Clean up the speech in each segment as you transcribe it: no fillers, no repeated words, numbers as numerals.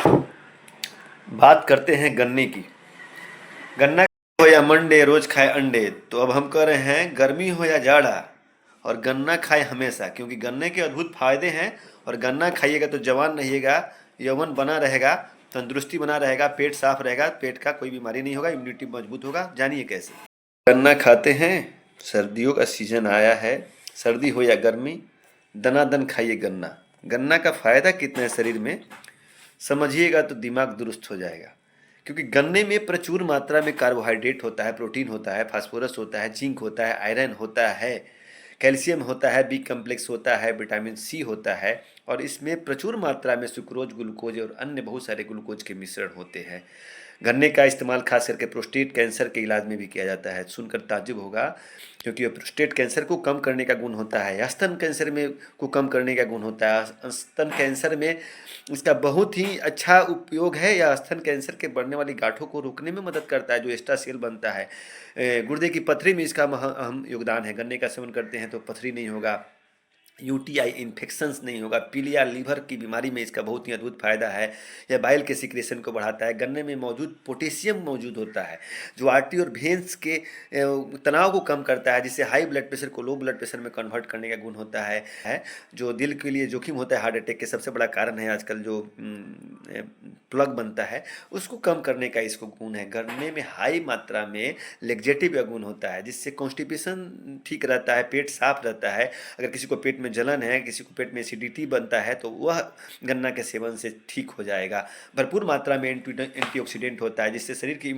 बात करते हैं गन्ने की। गन्ना हो या मंडे रोज खाए अंडे। तो अब हम कह रहे हैं गर्मी हो या जाड़ा और गन्ना खाए हमेशा, क्योंकि गन्ने के अद्भुत फायदे हैं। और गन्ना खाइएगा तो जवान रहिएगा, यौवन बना रहेगा, तंदुरुस्ती बना रहेगा, पेट साफ रहेगा, पेट का कोई बीमारी नहीं होगा, इम्यूनिटी मजबूत होगा। जानिए कैसे। गन्ना खाते हैं, सर्दियों का सीजन आया है। सर्दी हो या गर्मी, दनादन खाइए गन्ना। गन्ना का फायदा कितना है शरीर में समझिएगा तो दिमाग दुरुस्त हो जाएगा। क्योंकि गन्ने में प्रचुर मात्रा में कार्बोहाइड्रेट होता है, प्रोटीन होता है, फास्फोरस होता है, जिंक होता है, आयरन होता है, कैल्शियम होता है, बी कम्प्लेक्स होता है, विटामिन सी होता है। और इसमें प्रचुर मात्रा में सुक्रोज, ग्लूकोज और अन्य बहुत सारे ग्लूकोज के मिश्रण होते हैं। गन्ने का इस्तेमाल खास करके प्रोस्टेट कैंसर के इलाज में भी किया जाता है। सुनकर ताज्जुब होगा, क्योंकि ये प्रोस्टेट कैंसर को कम करने का गुण होता है, स्तन कैंसर में को कम करने का गुण होता है। स्तन कैंसर में इसका बहुत ही अच्छा उपयोग है। या स्तन कैंसर के बढ़ने वाली गांठों को रोकने में मदद करता है, जो एक्स्ट्रा सेल बनता है। गुर्दे की पथरी में इसका अहम योगदान है। गन्ने का सेवन करते हैं तो पथरी नहीं होगा, यूटीआई इन्फेक्शंस नहीं होगा, पीलिया लीवर की बीमारी में इसका बहुत ही अद्भुत फायदा है। यह बाइल के सिक्रेशन को बढ़ाता है। गन्ने में मौजूद पोटेशियम मौजूद होता है, जो आर्टरी और वेन्स के तनाव को कम करता है, जिससे हाई ब्लड प्रेशर को लो ब्लड प्रेशर में कन्वर्ट करने का गुण होता है। जो दिल के लिए जोखिम होता है, हार्ट अटैक के सबसे बड़ा कारण है आजकल जो प्लग बनता है, उसको कम करने का इसको गुण है। गन्ने में हाई मात्रा में लेग्जेटिव का गुण होता है, जिससे कॉन्स्टिपेशन ठीक रहता है, पेट साफ रहता है। अगर किसी को पेट में जलन है, किसी को पेट में एसिडिटी बनता है, तो वह गन्ना के सेवन से ठीक हो जाएगा। भरपूर मात्रा में एंटीऑक्सीडेंट होता है, जिससे शरीर की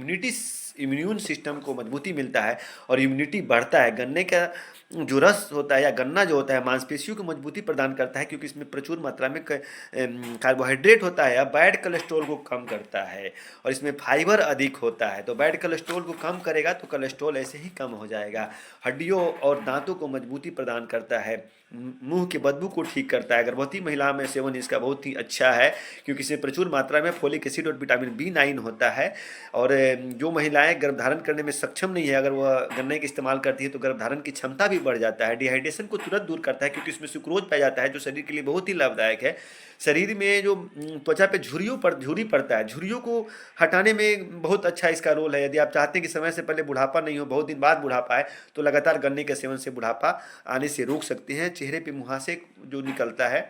इम्यून सिस्टम को मजबूती मिलता है और इम्यूनिटी बढ़ता है। गन्ने का जो रस होता है या गन्ना जो होता है मांसपेशियों को मजबूती प्रदान करता है, क्योंकि इसमें प्रचुर मात्रा में कार्बोहाइड्रेट होता है, बैड कोलेस्ट्रॉल को कम करता है। और इसमें फाइबर अधिक होता है, तो बैड कोलेस्ट्रॉल को कम करेगा तो कोलेस्ट्रॉल ऐसे ही कम हो जाएगा। हड्डियों और दांतों को मजबूती प्रदान करता है, मुंह की बदबू को ठीक करता है। गर्भवती महिला में सेवन इसका बहुत ही अच्छा है, क्योंकि इसमें प्रचुर मात्रा में फोलिक एसिड और विटामिन B9 होता है। और जो महिलाएं गर्भधारण करने में सक्षम नहीं है, अगर वह गन्ने का इस्तेमाल करती है तो गर्भधारण की क्षमता भी बढ़ जाता है। डिहाइड्रेशन को तुरंत दूर करता है, क्योंकि इसमें सुक्रोज पाया जाता है, जो शरीर के लिए बहुत ही लाभदायक है। शरीर में जो त्वचा पे झुर्री पड़ता है, झुर्रियों को हटाने में बहुत अच्छा इसका रोल है। यदि आप चाहते हैं कि समय से पहले बुढ़ापा नहीं हो, बहुत दिन बाद बुढ़ापा आए, तो लगातार गन्ने के सेवन से बुढ़ापा आने से रोक सकते हैं। चेहरे पे मुहासे जो निकलता है,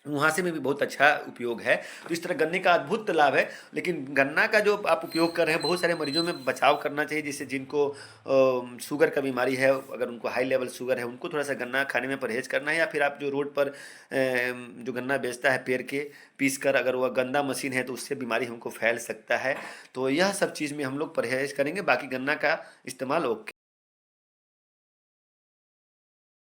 मुहासे में भी बहुत अच्छा उपयोग है। तो इस तरह गन्ने का अद्भुत लाभ है। लेकिन गन्ना का जो आप उपयोग कर रहे हैं, बहुत सारे मरीजों में बचाव करना चाहिए। जैसे जिनको शुगर का बीमारी है, अगर उनको हाई लेवल शुगर है, उनको थोड़ा सा गन्ना खाने में परहेज करना है। या फिर आप जो रोड पर जो गन्ना बेचता है पेर के पीस कर, अगर वह गंदा मशीन है तो उससे बीमारी हमको फैल सकता है। तो यह सब चीज़ में हम लोग परहेज करेंगे। बाकी गन्ना का इस्तेमाल ओके।